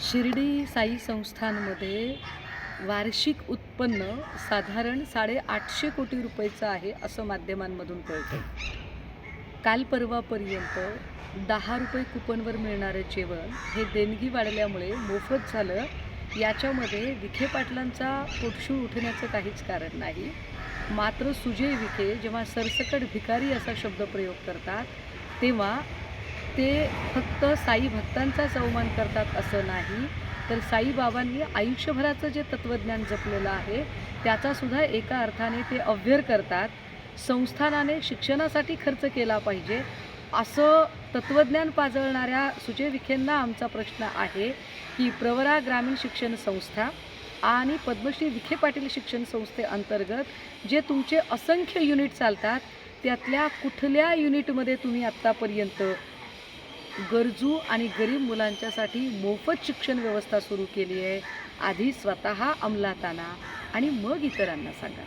शिर्डी साई संस्थानमध्ये वार्षिक उत्पन्न साधारण 850 कोटी रुपयाचं आहे असं माध्यमांमधून कळतं. काल परवापर्यंत ₹10 कुपनवर मिळणारं जेवण हे देणगी वाढल्यामुळे मोफत झालं. याच्यामध्ये विखे पाटलांचा पोटशूळ उठण्याचं काहीच कारण नाही. मात्र सुजय विखे जेव्हा सरसकट भिकारी असा शब्दप्रयोग करतात तेव्हा ते फक्त साई भक्तांचाच अवमान करतात असं नाही, तर साईबाबांनी आयुष्यभराचं जे तत्त्वज्ञान जपलेलं आहे त्याचासुद्धा एका अर्थाने ते अव्यय करतात. संस्थानाने शिक्षणासाठी खर्च केला पाहिजे असं तत्त्वज्ञान पाजळणाऱ्या सुजय विखेंना आमचा प्रश्न आहे की प्रवरा ग्रामीण शिक्षण संस्था आणि पद्मश्री विखे पाटील शिक्षण संस्थेअंतर्गत जे तुमचे असंख्य युनिट चालतात त्यातल्या कुठल्या युनिटमध्ये तुम्ही आत्तापर्यंत गरजू आणि गरीब मुलांच्यासाठी मोफत शिक्षण व्यवस्था सुरू केली आहे? आधी स्वतः अंमलात आणा आणि मग इतरांना सांगा.